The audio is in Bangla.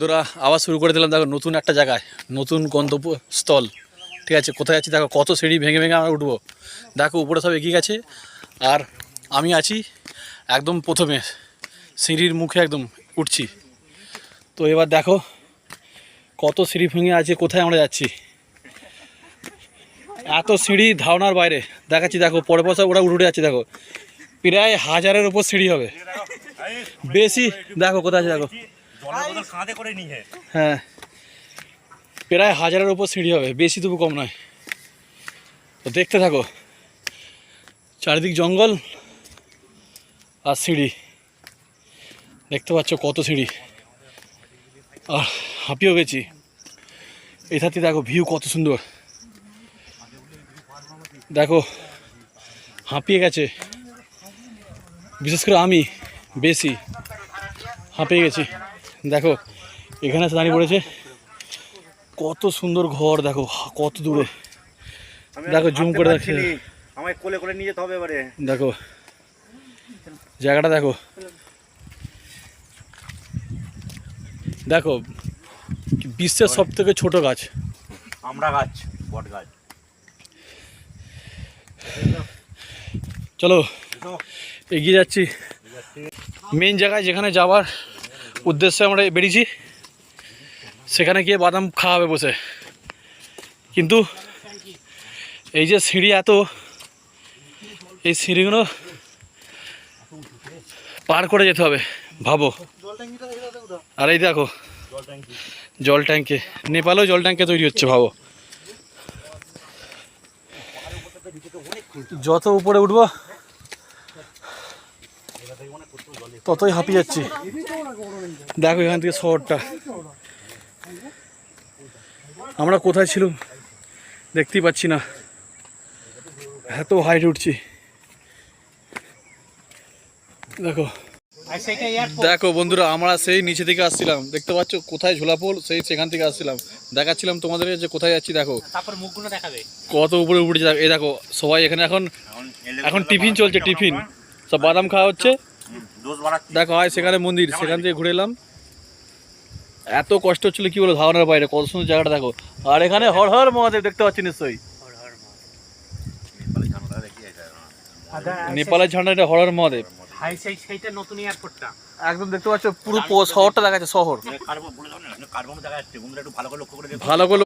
বন্ধুরা আবার শুরু করে দিলাম। দেখো নতুন একটা জায়গায়, নতুন গন্তব্যস্থল। ঠিক আছে, কোথায় আছি দেখো, কত সিঁড়ি ভেঙে ভেঙে আমরা উঠবো। দেখো উপরে সব এগিয়ে গেছে আর আমি আছি একদম প্রথমে, সিঁড়ির মুখে একদম উঠছি। তো এবার দেখো কত সিঁড়ি ভেঙে আছে, কোথায় আমরা যাচ্ছি। এত সিঁড়ি ধারণার বাইরে দেখাচ্ছি। দেখো পরে পয়সা ওরা উঠে যাচ্ছে। দেখো প্রায় 1000-এর উপর সিঁড়ি হবে, বেশি। দেখো কোথায় আছে দেখো, হ্যাঁ প্রায় 1000-এর উপর সিঁড়ি হবে, বেশি তবু কম নয়। তো দেখতে থাকো, চারিদিক জঙ্গল আর সিঁড়ি, দেখতে পাচ্ছ কত সিঁড়ি। আর হাঁপিয়েও গেছি। এটাতে দেখো ভিউ কত সুন্দর, দেখো হাঁপিয়ে গেছে, বিশেষ করে আমি বেশি হাঁপিয়ে গেছি। দেখো এখানে দাঁড়িয়ে পড়েছে, কত সুন্দর ঘর, দেখো কত দূরে। দেখো জুম করে দেখছি, আমায় কোলে করে নিয়ে যেতে হবে এবারে। দেখো জায়গাটা দেখো, দেখো বিশ্বের সব থেকে ছোট গাছ আমরা গাছ, বট গাছ। চলো এগিয়ে যাচ্ছি মেন জায়গায়, যেখানে যাওয়ার উদ্দেশ্যে আমরা বেরিয়েছি। সেখানে গিয়ে বাদাম খাওয়া হবে বসে। কিন্তু এই যে সিঁড়ি এত, এই সিঁড়িগুলো পার করে যেতে হবে ভাবো। আর এই দেখো জল ট্যাঙ্কে, নেপালেও জল ট্যাঙ্কে তৈরি হচ্ছে ভাবো। যত উপরে উঠবো ততই হাঁপিয়ে যাচ্ছি। দেখো এখান থেকে শহরটা, আমরা কোথায় ছিলাম দেখতেই পাচ্ছি না, এত হাইট উঠছি। দেখো দেখো বন্ধুরা, আমরা সেই নিচে থেকে আসছিলাম, দেখতে পাচ্ছ কোথায় ঝোলাপোল, সেখান থেকে আসছিলাম। দেখাচ্ছিলাম তোমাদের যে কোথায় যাচ্ছি। দেখো তারপর মুখগুলো দেখাবে কত উপরে উঠেছে। এই দেখো সবাই এখানে এখন টিফিন চলছে, টিফিন সব বাদাম খাওয়া হচ্ছে। দেখো হয় সেখানে মন্দির, সেখান থেকে ঘুরে এলাম। এত কষ্ট হচ্ছিল কি বলো, ধারণার বাইরে। কত সুন্দর জায়গাটা দেখো। আর এখানে হর হর মহাদেব দেখতে পাচ্ছি নিশ্চয়ই, নেপালের ঝান্ডা, এটা হর হর মহাদেব। একদম দেখতে পাচ্ছ পুরো শহরটা দেখা যাচ্ছে, শহর ভালো করে।